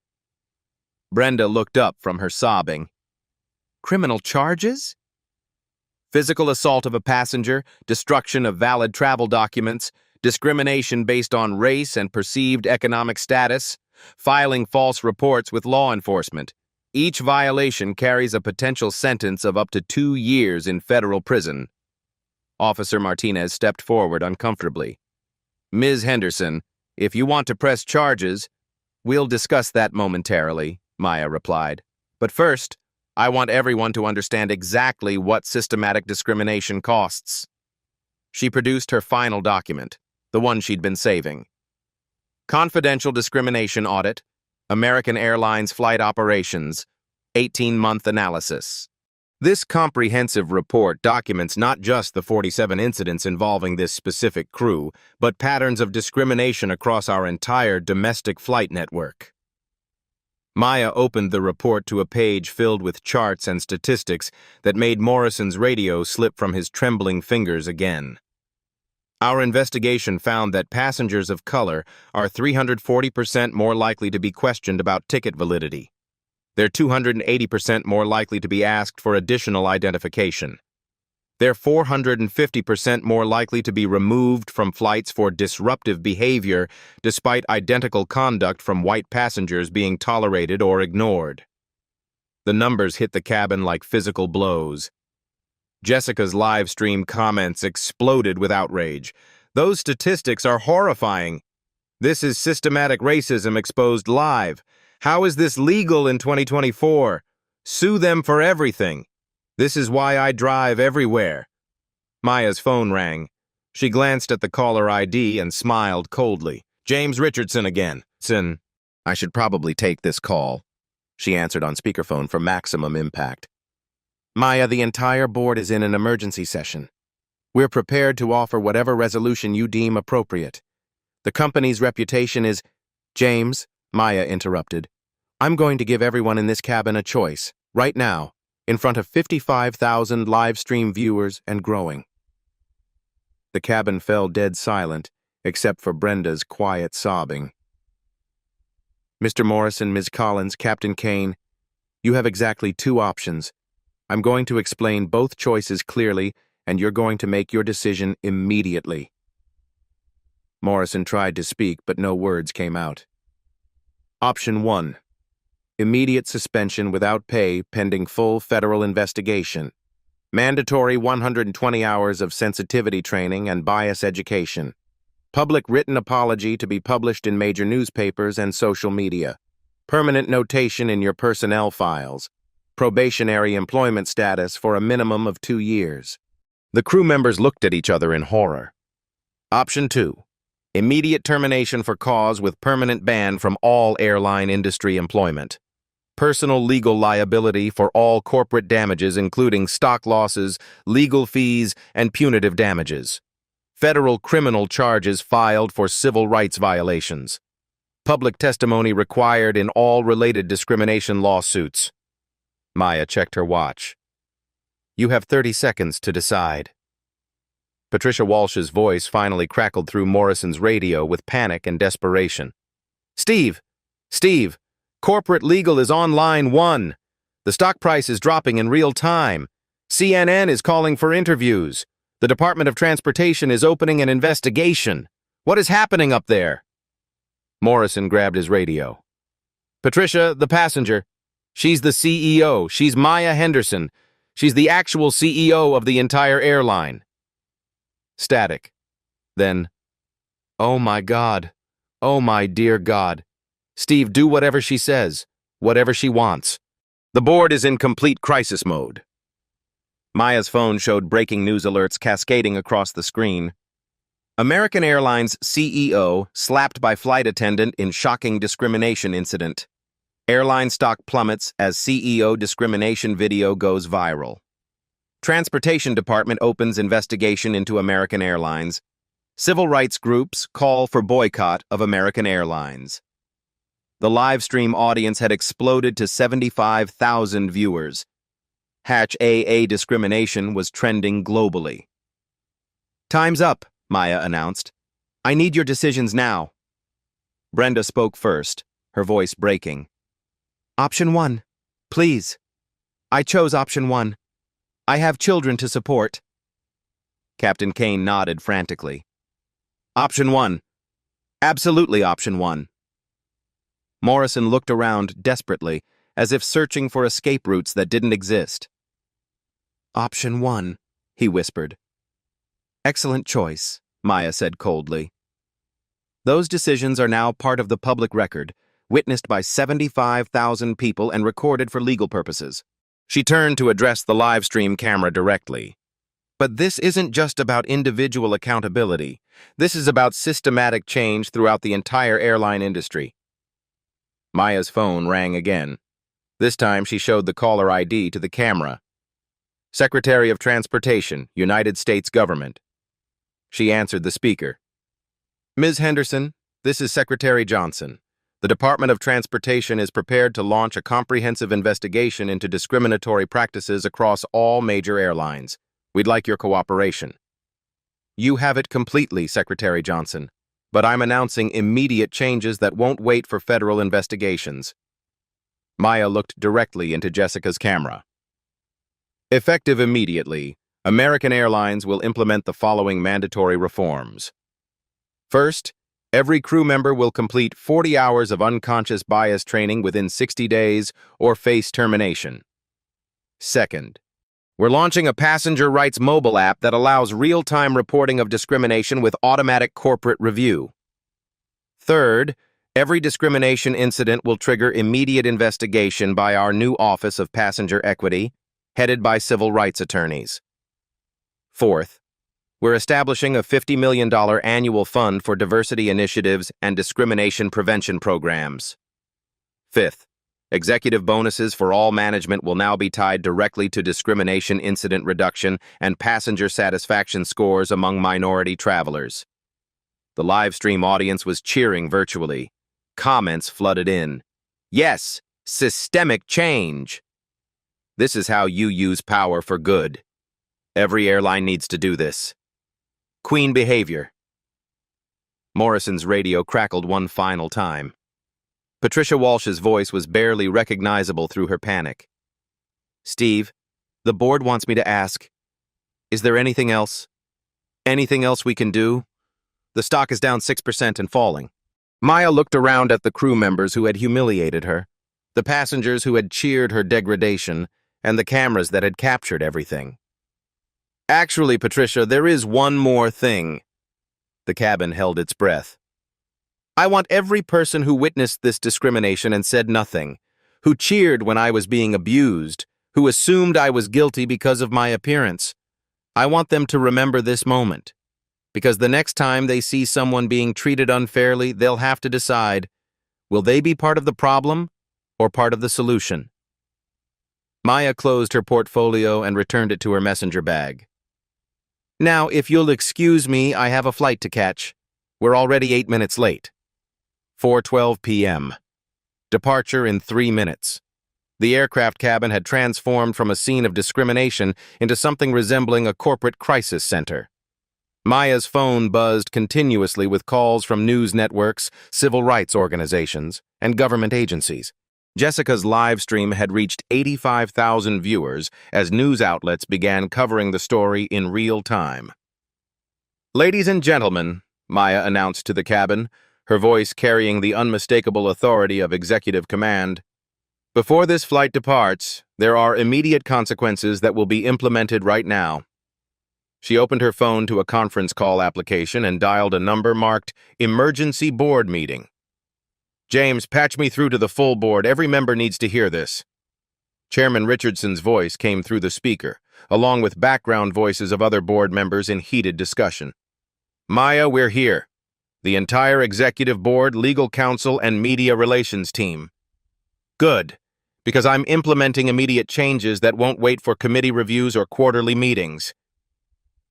Brenda looked up from her sobbing. Criminal charges? Physical assault of a passenger, destruction of valid travel documents, discrimination based on race and perceived economic status, filing false reports with law enforcement. Each violation carries a potential sentence of up to 2 years in federal prison. Officer Martinez stepped forward uncomfortably. Ms. Henderson, if you want to press charges, we'll discuss that momentarily, Maya replied. But first, I want everyone to understand exactly what systematic discrimination costs. She produced her final document, the one she'd been saving. Confidential Discrimination Audit, American Airlines Flight Operations, 18-month analysis. This comprehensive report documents not just the 47 incidents involving this specific crew, but patterns of discrimination across our entire domestic flight network. Maya opened the report to a page filled with charts and statistics that made Morrison's radio slip from his trembling fingers again. Our investigation found that passengers of color are 340% more likely to be questioned about ticket validity. They're 280% more likely to be asked for additional identification. They're 450% more likely to be removed from flights for disruptive behavior, despite identical conduct from white passengers being tolerated or ignored. The numbers hit the cabin like physical blows. Jessica's live stream comments exploded with outrage. Those statistics are horrifying. This is systematic racism exposed live. How is this legal in 2024? Sue them for everything. This is why I drive everywhere. Maya's phone rang. She glanced at the caller ID and smiled coldly. James Richardson again. I should probably take this call. She answered on speakerphone for maximum impact. Maya, the entire board is in an emergency session. We're prepared to offer whatever resolution you deem appropriate. The company's reputation is... James, Maya interrupted. I'm going to give everyone in this cabin a choice, right now, in front of 55,000 live stream viewers and growing. The cabin fell dead silent, except for Brenda's quiet sobbing. Mr. Morrison, Ms. Collins, Captain Kane, you have exactly 2 options. I'm going to explain both choices clearly, and you're going to make your decision immediately. Morrison tried to speak, but no words came out. Option 1. Immediate suspension without pay pending full federal investigation. Mandatory 120 hours of sensitivity training and bias education. Public written apology to be published in major newspapers and social media. Permanent notation in your personnel files. Probationary employment status for a minimum of 2 years. The crew members looked at each other in horror. Option 2. Immediate termination for cause with permanent ban from all airline industry employment. Personal legal liability for all corporate damages including stock losses, legal fees, and punitive damages. Federal criminal charges filed for civil rights violations. Public testimony required in all related discrimination lawsuits. Maya checked her watch. You have 30 seconds to decide. Patricia Walsh's voice finally crackled through Morrison's radio with panic and desperation. Steve! Steve! Corporate legal is on line 1. The stock price is dropping in real time. CNN is calling for interviews. The Department of Transportation is opening an investigation. What is happening up there? Morrison grabbed his radio. Patricia, the passenger. She's the CEO. She's Maya Henderson. She's the actual CEO of the entire airline. Static. Then, oh my God. Oh my dear God. Steve, do whatever she says. Whatever she wants. The board is in complete crisis mode. Maya's phone showed breaking news alerts cascading across the screen. American Airlines CEO slapped by flight attendant in shocking discrimination incident. Airline stock plummets as CEO discrimination video goes viral. Transportation Department opens investigation into American Airlines. Civil rights groups call for boycott of American Airlines. The live stream audience had exploded to 75,000 viewers. #AA discrimination was trending globally. Time's up, Maya announced. I need your decisions now. Brenda spoke first, her voice breaking. Option 1, please. I chose option 1. I have children to support. Captain Kane nodded frantically. Option 1. Absolutely option 1. Morrison looked around desperately, as if searching for escape routes that didn't exist. Option 1, he whispered. Excellent choice, Maya said coldly. Those decisions are now part of the public record, witnessed by 75,000 people and recorded for legal purposes. She turned to address the live stream camera directly. But this isn't just about individual accountability. This is about systematic change throughout the entire airline industry. Maya's phone rang again. This time she showed the caller ID to the camera. Secretary of Transportation, United States Government. She answered the speaker. Ms. Henderson, this is Secretary Johnson. The Department of Transportation is prepared to launch a comprehensive investigation into discriminatory practices across all major airlines. We'd like your cooperation. You have it completely, Secretary Johnson, but I'm announcing immediate changes that won't wait for federal investigations. Maya looked directly into Jessica's camera. Effective immediately, American Airlines will implement the following mandatory reforms. First, every crew member will complete 40 hours of unconscious bias training within 60 days or face termination. Second, we're launching a passenger rights mobile app that allows real-time reporting of discrimination with automatic corporate review. Third, every discrimination incident will trigger immediate investigation by our new Office of Passenger Equity, headed by civil rights attorneys. Fourth, we're establishing a $50 million annual fund for diversity initiatives and discrimination prevention programs. Fifth, executive bonuses for all management will now be tied directly to discrimination incident reduction and passenger satisfaction scores among minority travelers. The live stream audience was cheering virtually. Comments flooded in. Yes, systemic change. This is how you use power for good. Every airline needs to do this. Queen behavior. Morrison's radio crackled one final time. Patricia Walsh's voice was barely recognizable through her panic. Steve, the board wants me to ask, is there anything else? Anything else we can do? The stock is down 6% and falling. Maya looked around at the crew members who had humiliated her, the passengers who had cheered her degradation, and the cameras that had captured everything. Actually, Patricia, there is one more thing. The cabin held its breath. I want every person who witnessed this discrimination and said nothing, who cheered when I was being abused, who assumed I was guilty because of my appearance. I want them to remember this moment, because the next time they see someone being treated unfairly, they'll have to decide, will they be part of the problem or part of the solution? Maya closed her portfolio and returned it to her messenger bag. Now, if you'll excuse me, I have a flight to catch. We're already 8 minutes late. 4:12 p.m. Departure in 3 minutes. The aircraft cabin had transformed from a scene of discrimination into something resembling a corporate crisis center. Maya's phone buzzed continuously with calls from news networks, civil rights organizations, and government agencies. Jessica's live stream had reached 85,000 viewers as news outlets began covering the story in real time. "Ladies and gentlemen," Maya announced to the cabin, her voice carrying the unmistakable authority of executive command, "before this flight departs, there are immediate consequences that will be implemented right now." She opened her phone to a conference call application and dialed a number marked Emergency Board Meeting. "James, patch me through to the full board. Every member needs to hear this." Chairman Richardson's voice came through the speaker, along with background voices of other board members in heated discussion. "Maya, we're here. The entire executive board, legal counsel, and media relations team." "Good, because I'm implementing immediate changes that won't wait for committee reviews or quarterly meetings."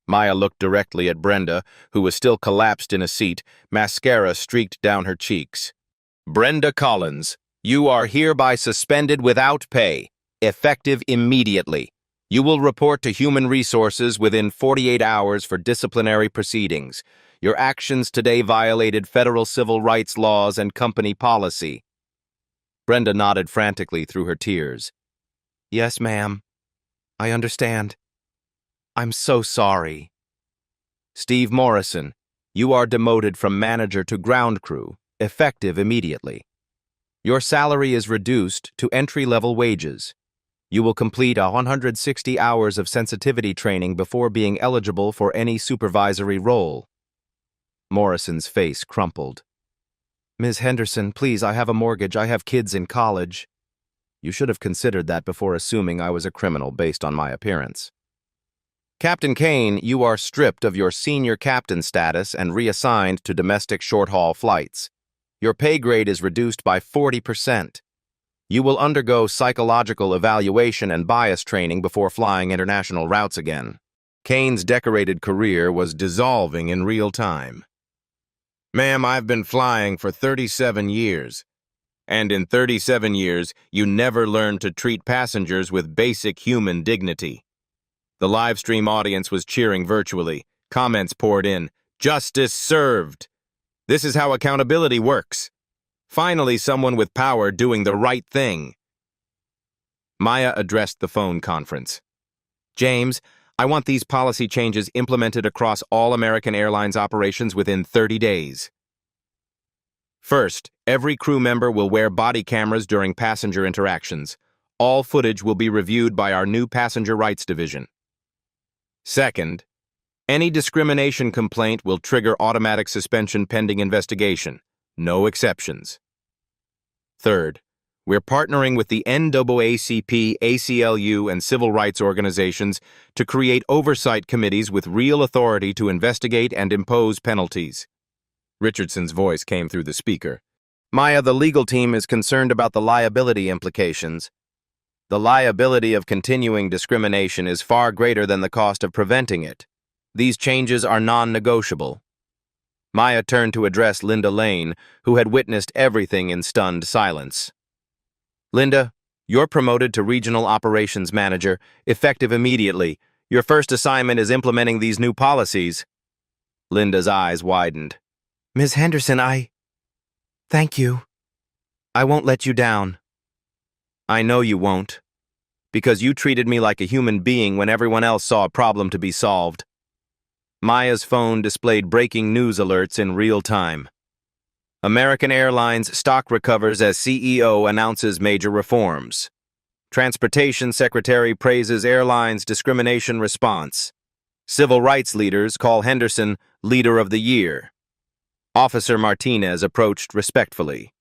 Maya looked directly at Brenda, who was still collapsed in a seat, mascara streaked down her cheeks. "Brenda Collins, you are hereby suspended without pay, effective immediately. You will report to Human Resources within 48 hours for disciplinary proceedings. Your actions today violated federal civil rights laws and company policy." Brenda nodded frantically through her tears. "Yes, ma'am. I understand. I'm so sorry." "Steve Morrison, you are demoted from manager to ground crew, effective immediately. Your salary is reduced to entry-level wages. You will complete 160 hours of sensitivity training before being eligible for any supervisory role." Morrison's face crumpled. "Ms. Henderson, please, I have a mortgage. I have kids in college." "You should have considered that before assuming I was a criminal based on my appearance." "Captain Kane, you are stripped of your senior captain status and reassigned to domestic short-haul flights. Your pay grade is reduced by 40%. You will undergo psychological evaluation and bias training before flying international routes again." Kane's decorated career was dissolving in real time. "Ma'am, I've been flying for 37 years. And in 37 years, you never learned to treat passengers with basic human dignity." The live stream audience was cheering virtually. Comments poured in. "Justice served. This is how accountability works. Finally, someone with power doing the right thing." Maya addressed the phone conference. "James, I want these policy changes implemented across all American Airlines operations within 30 days. First, every crew member will wear body cameras during passenger interactions. All footage will be reviewed by our new Passenger Rights Division. Second, any discrimination complaint will trigger automatic suspension pending investigation. No exceptions. Third, we're partnering with the NAACP, ACLU, and civil rights organizations to create oversight committees with real authority to investigate and impose penalties." Richardson's voice came through the speaker. "Maya, the legal team is concerned about the liability implications. The liability of continuing discrimination is far greater than the cost of preventing it. These changes are non-negotiable." Maya turned to address Linda Lane, who had witnessed everything in stunned silence. "Linda, you're promoted to Regional Operations Manager, effective immediately. Your first assignment is implementing these new policies." Linda's eyes widened. "Ms. Henderson, Thank you. I won't let you down." "I know you won't, because you treated me like a human being when everyone else saw a problem to be solved." Maya's phone displayed breaking news alerts in real time. American Airlines stock recovers as CEO announces major reforms. Transportation Secretary praises airlines' discrimination response. Civil rights leaders call Henderson Leader of the Year. Officer Martinez approached respectfully.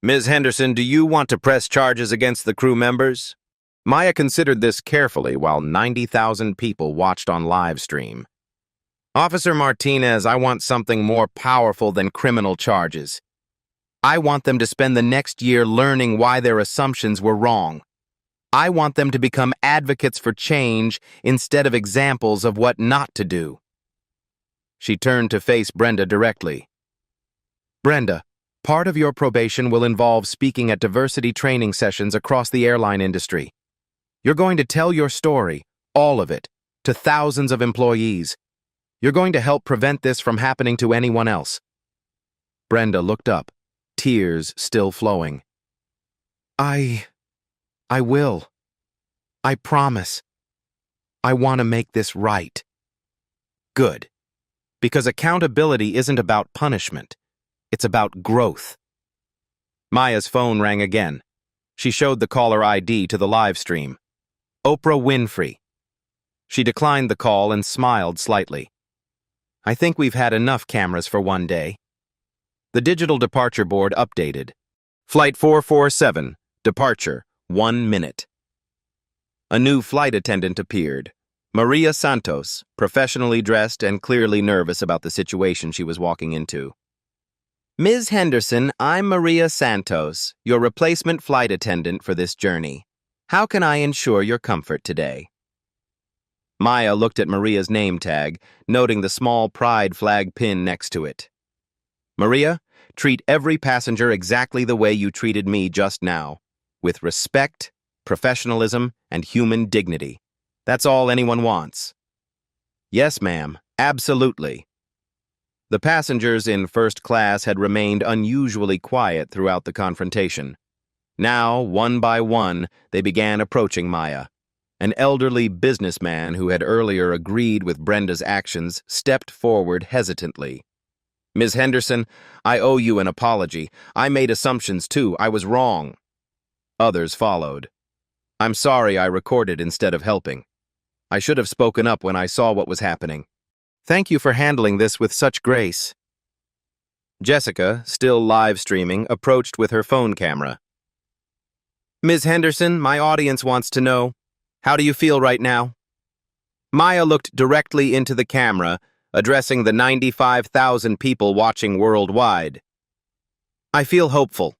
"Ms. Henderson, do you want to press charges against the crew members?" Maya considered this carefully while 90,000 people watched on live stream. "Officer Martinez, I want something more powerful than criminal charges. I want them to spend the next year learning why their assumptions were wrong. I want them to become advocates for change instead of examples of what not to do." She turned to face Brenda directly. "Brenda, part of your probation will involve speaking at diversity training sessions across the airline industry. You're going to tell your story, all of it, to thousands of employees. You're going to help prevent this from happening to anyone else. Brenda looked up, tears still flowing. I will. I promise. I want to make this right. Good. Because accountability isn't about punishment. It's about growth. Maya's phone rang again. She showed the caller ID to the live stream. Oprah Winfrey. She declined the call and smiled slightly. I think we've had enough cameras for one day. The digital departure board updated. Flight 447, departure, 1 minute. A new flight attendant appeared. Maria Santos, professionally dressed and clearly nervous about the situation she was walking into. Ms. Henderson, I'm Maria Santos, your replacement flight attendant for this journey. How can I ensure your comfort today? Maya looked at Maria's name tag, noting the small pride flag pin next to it. Maria, treat every passenger exactly the way you treated me just now, with respect, professionalism, and human dignity. That's all anyone wants. Yes, ma'am, absolutely. The passengers in first class had remained unusually quiet throughout the confrontation. Now, one by one, they began approaching Maya. An elderly businessman who had earlier agreed with Brenda's actions stepped forward hesitantly. Ms. Henderson, I owe you an apology. I made assumptions too. I was wrong. Others followed. I'm sorry I recorded instead of helping. I should have spoken up when I saw what was happening. Thank you for handling this with such grace. Jessica, still live streaming, approached with her phone camera. Ms. Henderson, my audience wants to know, how do you feel right now? Maya looked directly into the camera, addressing the 95,000 people watching worldwide. I feel hopeful.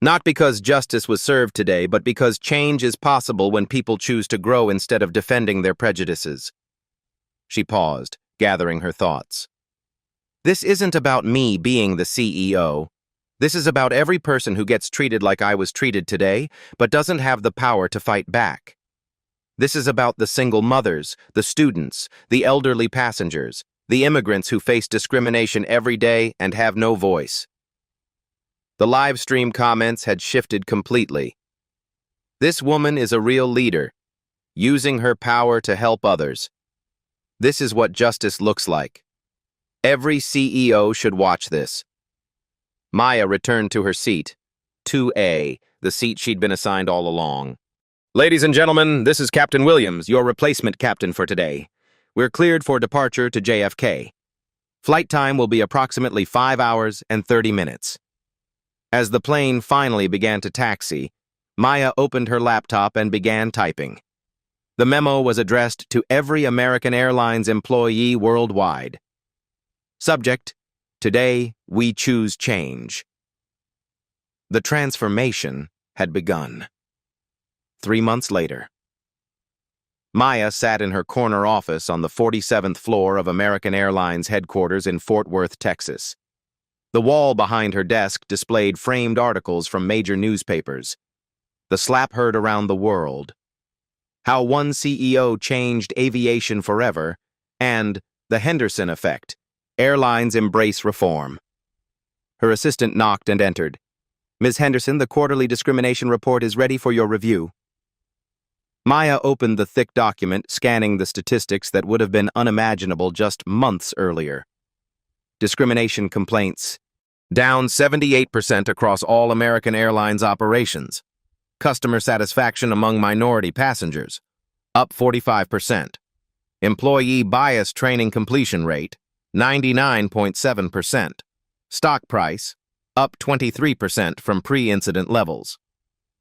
Not because justice was served today, but because change is possible when people choose to grow instead of defending their prejudices. She paused, gathering her thoughts. This isn't about me being the CEO. This is about every person who gets treated like I was treated today, but doesn't have the power to fight back. This is about the single mothers, the students, the elderly passengers, the immigrants who face discrimination every day and have no voice. The live stream comments had shifted completely. This woman is a real leader, using her power to help others. This is what justice looks like. Every CEO should watch this. Maya returned to her seat, 2A, the seat she'd been assigned all along. Ladies and gentlemen, this is Captain Williams, your replacement captain for today. We're cleared for departure to JFK. Flight time will be approximately 5 hours and 30 minutes. As the plane finally began to taxi, Maya opened her laptop and began typing. The memo was addressed to every American Airlines employee worldwide. Subject: Today we choose change. The transformation had begun. 3 months later. Maya sat in her corner office on the 47th floor of American Airlines headquarters in Fort Worth, Texas. The wall behind her desk displayed framed articles from major newspapers. The slap heard around the world. How one CEO changed aviation forever, and the Henderson effect. Airlines embrace reform. Her assistant knocked and entered. Ms. Henderson, the quarterly discrimination report is ready for your review. Maya opened the thick document, scanning the statistics that would have been unimaginable just months earlier. Discrimination complaints, down 78% across all American Airlines operations. Customer satisfaction among minority passengers, up 45%. Employee bias training completion rate, 99.7%. Stock price, up 23% from pre-incident levels.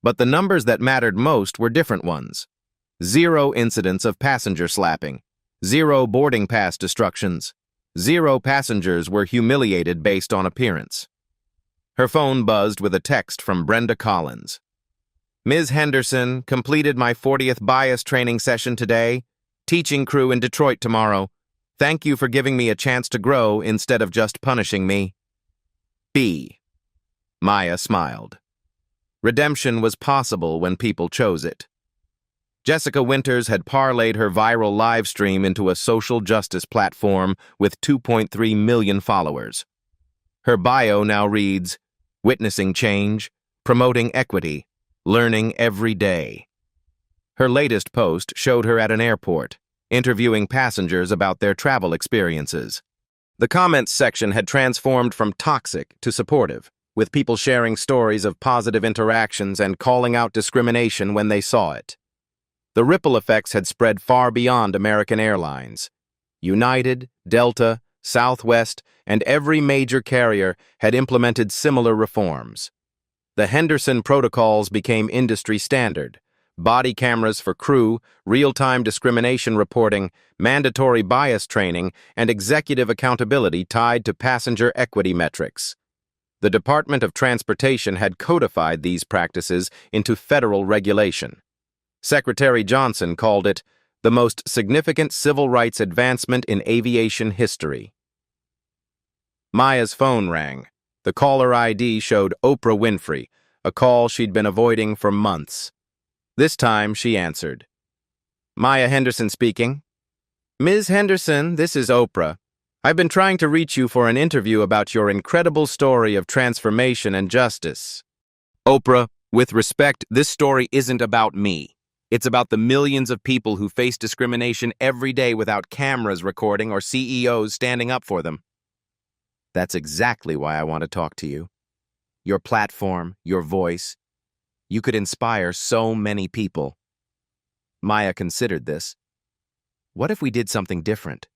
But the numbers that mattered most were different ones. 0 incidents of passenger slapping, 0 boarding pass destructions, 0 passengers were humiliated based on appearance. Her phone buzzed with a text from Brenda Collins. Ms. Henderson, completed my 40th bias training session today. Teaching crew in Detroit tomorrow. Thank you for giving me a chance to grow instead of just punishing me. B. Maya smiled. Redemption was possible when people chose it. Jessica Winters had parlayed her viral live stream into a social justice platform with 2.3 million followers. Her bio now reads, "Witnessing change, promoting equity, learning every day." Her latest post showed her at an airport, interviewing passengers about their travel experiences. The comments section had transformed from toxic to supportive, with people sharing stories of positive interactions and calling out discrimination when they saw it. The ripple effects had spread far beyond American Airlines. United, Delta, Southwest, and every major carrier had implemented similar reforms. The Henderson protocols became industry standard: body cameras for crew, real-time discrimination reporting, mandatory bias training, and executive accountability tied to passenger equity metrics. The Department of Transportation had codified these practices into federal regulation. Secretary Johnson called it the most significant civil rights advancement in aviation history. Maya's phone rang. The caller ID showed Oprah Winfrey, a call she'd been avoiding for months. This time, she answered. "Maya Henderson speaking." "Ms. Henderson, this is Oprah. I've been trying to reach you for an interview about your incredible story of transformation and justice." "Oprah, with respect, this story isn't about me. It's about the millions of people who face discrimination every day without cameras recording or CEOs standing up for them." "That's exactly why I want to talk to you. Your platform, your voice, you could inspire so many people." Maya considered this. What if we did something different?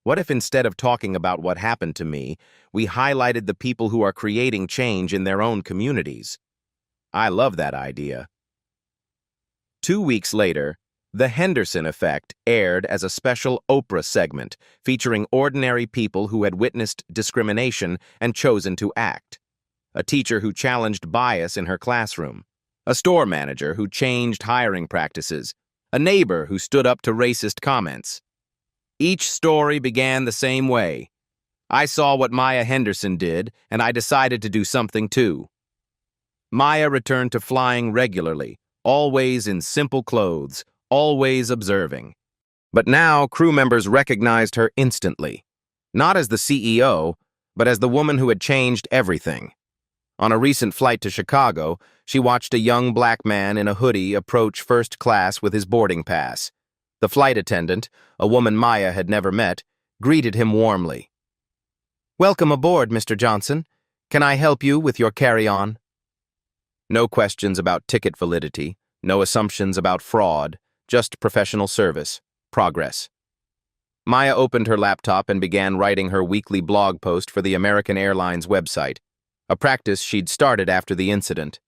What if instead of talking about what happened to me, we highlighted the people who are creating change in their own communities? I love that idea. 2 weeks later, The Henderson Effect aired as a special Oprah segment featuring ordinary people who had witnessed discrimination and chosen to act. A teacher who challenged bias in her classroom. A store manager who changed hiring practices. A neighbor who stood up to racist comments. Each story began the same way. "I saw what Maya Henderson did, and I decided to do something too." Maya returned to flying regularly, always in simple clothes, always observing. But now crew members recognized her instantly, not as the CEO, but as the woman who had changed everything. On a recent flight to Chicago, she watched a young black man in a hoodie approach first class with his boarding pass. The flight attendant, a woman Maya had never met, greeted him warmly. "Welcome aboard, Mr. Johnson. Can I help you with your carry-on?" No questions about ticket validity, no assumptions about fraud, just professional service, progress. Maya opened her laptop and began writing her weekly blog post for the American Airlines website, a practice she'd started after the incident.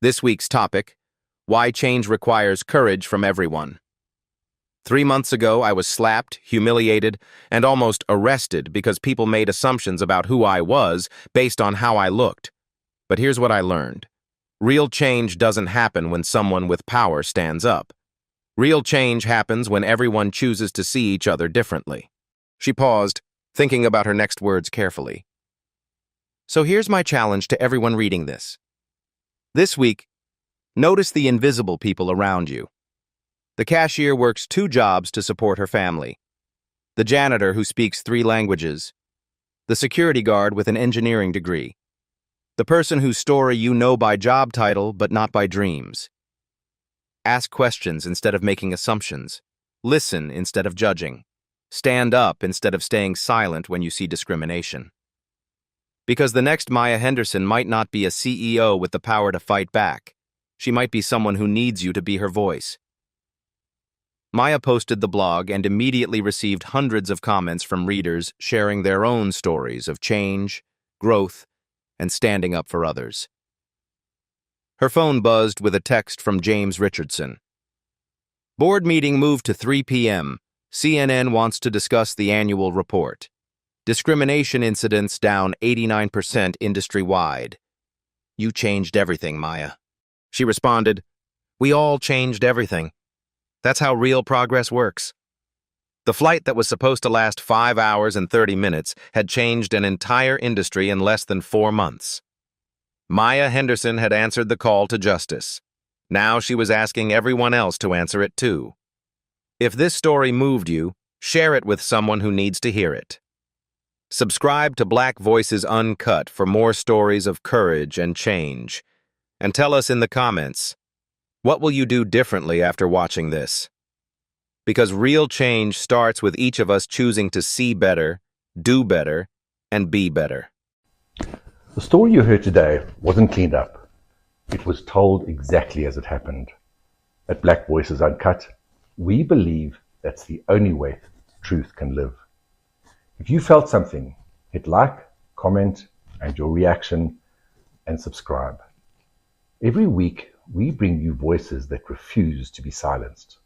This week's topic: why change requires courage from everyone. 3 months ago, I was slapped, humiliated, and almost arrested because people made assumptions about who I was based on how I looked. But here's what I learned. Real change doesn't happen when someone with power stands up. Real change happens when everyone chooses to see each other differently. She paused, thinking about her next words carefully. So here's my challenge to everyone reading this. This week, notice the invisible people around you. The cashier works 2 jobs to support her family. The janitor who speaks 3 languages. The security guard with an engineering degree. The person whose story you know by job title but not by dreams. Ask questions instead of making assumptions. Listen instead of judging. Stand up instead of staying silent when you see discrimination. Because the next Maya Henderson might not be a CEO with the power to fight back. She might be someone who needs you to be her voice. Maya posted the blog and immediately received hundreds of comments from readers sharing their own stories of change, growth, and standing up for others. Her phone buzzed with a text from James Richardson. Board meeting moved to 3 p.m. CNN wants to discuss the annual report. Discrimination incidents down 89% industry-wide. You changed everything, Maya. She responded, "We all changed everything. That's how real progress works." The flight that was supposed to last 5 hours and 30 minutes had changed an entire industry in less than 4 months. Maya Henderson had answered the call to justice. Now she was asking everyone else to answer it too. If this story moved you, share it with someone who needs to hear it. Subscribe to Black Voices Uncut for more stories of courage and change. And tell us in the comments, what will you do differently after watching this? Because real change starts with each of us choosing to see better, do better, and be better. The story you heard today wasn't cleaned up. It was told exactly as it happened. At Black Voices Uncut, we believe that's the only way truth can live. If you felt something, hit like, comment, and your reaction, and subscribe. Every week, we bring you voices that refuse to be silenced.